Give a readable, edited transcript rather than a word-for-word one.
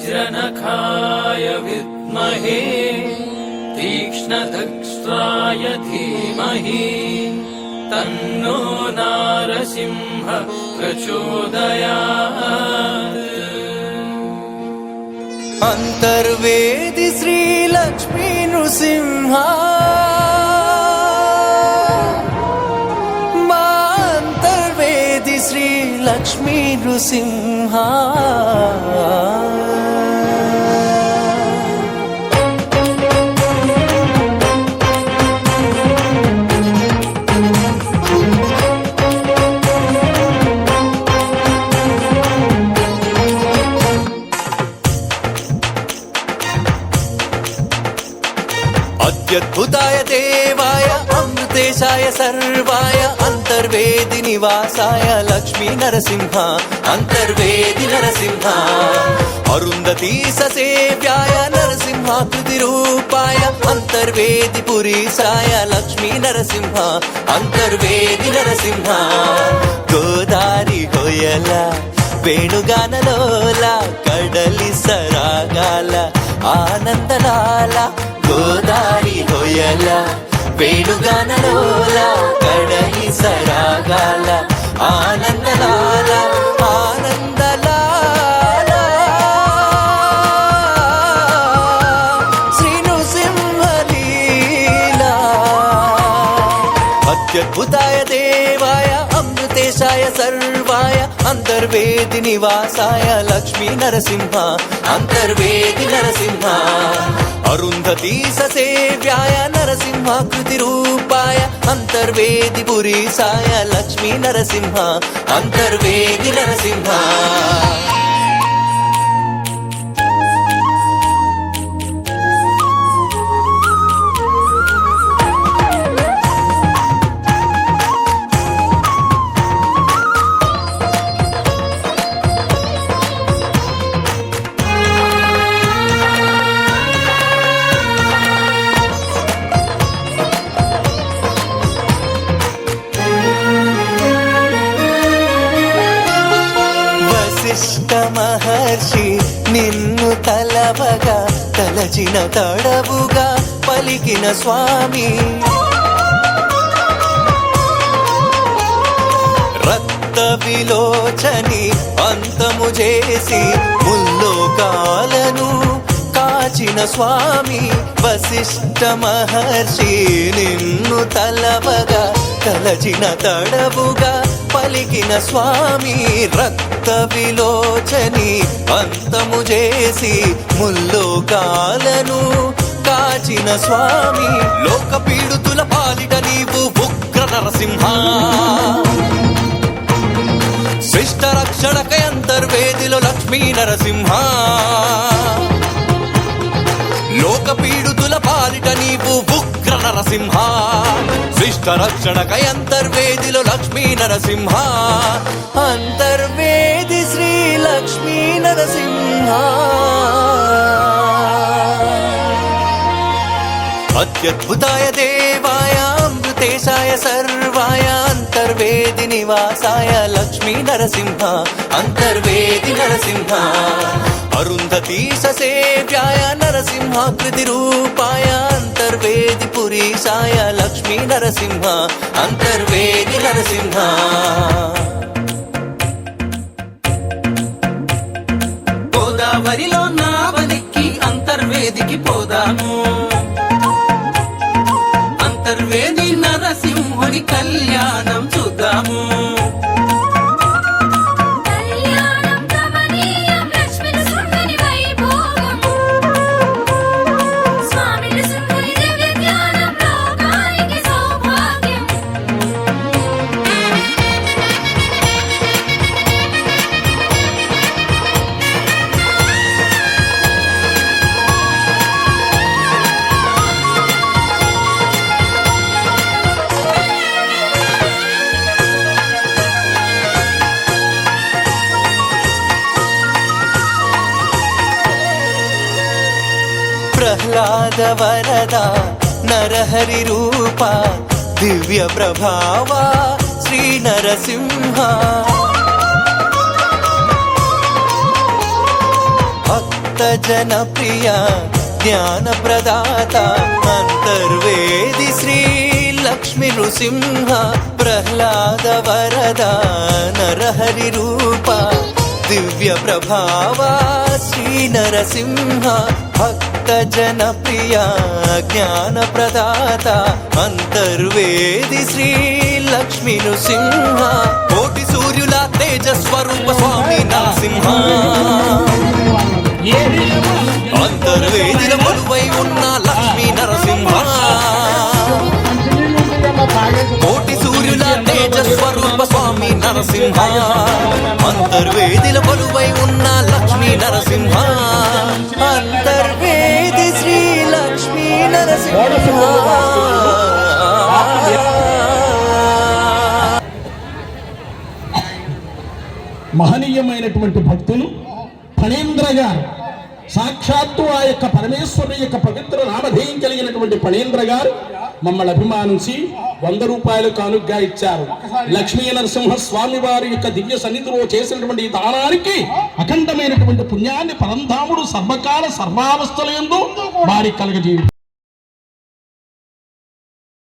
वज्रनखाय विद्महे तीक्ष्णदंष्ट्राय धीमहि तन्नो नारसिंह प्रचोदयात्। अंतर्वेदी श्री लक्ष्मी नृसिंह अंतर्वेदी श्री लक्ष्मी नृसिंह अद्भुताय देवाय अमृतेशाय सर्वाय अंतर्वेदी निवासाय लक्ष्मी नरसिंह अंतर्वेदी नरसिंह अरुंधती ससेव्याय नरसिंहाकृति रूपाय अंतर्वेदी पुरीसाय लक्ष्मी नरसिंह अंतर्वेदी नरसिंह गोदारी होयला वेणुगानलोला कडली सरागाल आनंदलाल गोदारी होयला वेणुगानलोला कडली सरागाल आनंदलाल आनंदलाल श्री नृसिंहलीला अत्युताय देवाय अमृतेशाय सर्वाय अंतर्वेदी निवासाय लक्ष्मी नरसिंह अंतर्वेदी नरसिंह अरुंधती ससेव्याय नरसिंहाकृति रूपाय अंतर्वेदी पुरीसाय लक्ष्मी नरसिंह अंतर्वेदी नरसिंह महर्षि निन्नु तलवगा तलचिन तडवुगा पलिकिन स्वामी रक्त विलोचनि अंतमु చేసి ముల్లోకాలను కాచిన స్వామి వశిష్ఠ మహర్షి నిన్ను తలవగా తలచిన తడవుగా పలికిన స్వామి రక్త విలోచని అంతము చేసి ముల్లోకాలను కాచిన స్వామి లోక పీడుతుల పాలిట నీవు ఉగ్ర నరసింహ శిష్ట రక్షణకై అంతర్వేదిలో లక్ష్మీ నరసింహ లోక పీడుతుల పాలిట నీవు ఉగ్ర నరసింహ శిష్ట రక్షణకై అంతర్వేదిలో లక్ష్మీ నరసింహ అంతర్వేది శ్రీ లక్ష్మీ నరసింహ అత్యద్భుతాయ దేవాయ అమృతేశాయ సర్వాయ అంతర్వేది నివాసాయ లక్ష్మీ నరసింహ అంతర్వేది నరసింహ అరుంధతీ ససేవ్యాయ నరసింహాకృతి రూపాయ అంతర్వేది పురీసాయ లక్ష్మీ నరసింహ అంతర్వేది నరసింహ గోదావరిలో నావలికి అంతర్వేదికి పోదాము అంతర్వేది నరసింహుని కళ్యాణం చూద్దాము प्रह्लाद वरदा नरहरि रूपा दिव्य प्रभावा श्री नरसिंहा भक्त జన ప్రియ జ్ఞాన ప్రదాత అంతర్వేది శ్రీ లక్ష్మీ నృసింహ ప్రహ్లాద వరద నరహరి రూప దివ్య ప్రభావ శ్రీ నరసింహ భక్త జన ప్రియ జ్ఞాన ప్రదాత అంతర్వేది శ్రీ లక్ష్మీ నృసింహ కోటి సూర్యుల తేజస్వరూప స్వామి నరసింహ అంతర్వేదిల కొలువై ఉన్న లక్ష్మీ నరసింహ కోటి సూర్యుల తేజస్వరూప స్వామి నరసింహ అంతర్వేదిల కొలువై ఉన్న లక్ష్మీ నరసింహ అంతర్వేది శ్రీ లక్ష్మీ నరసింహ మహనీయమైనటువంటి భక్తులు ఫణేంద్ర గారు సాక్షాత్తు ఆ యొక్క పరమేశ్వరుని యొక్క పవిత్ర నామధేయం కలిగినటువంటి ఫణేంద్ర గారు మమ్మల్ని అభిమానించి 100 రూపాయలు కానుగ్గా ఇచ్చారు. లక్ష్మీ నరసింహ స్వామి వారి యొక్క దివ్య సన్నిధిలో చేసినటువంటి దానానికి అఖండమైనటువంటి పుణ్యాన్ని పరంధాముడు సర్వకాల సర్వావస్థల యందు వారి కలగజేయుడు.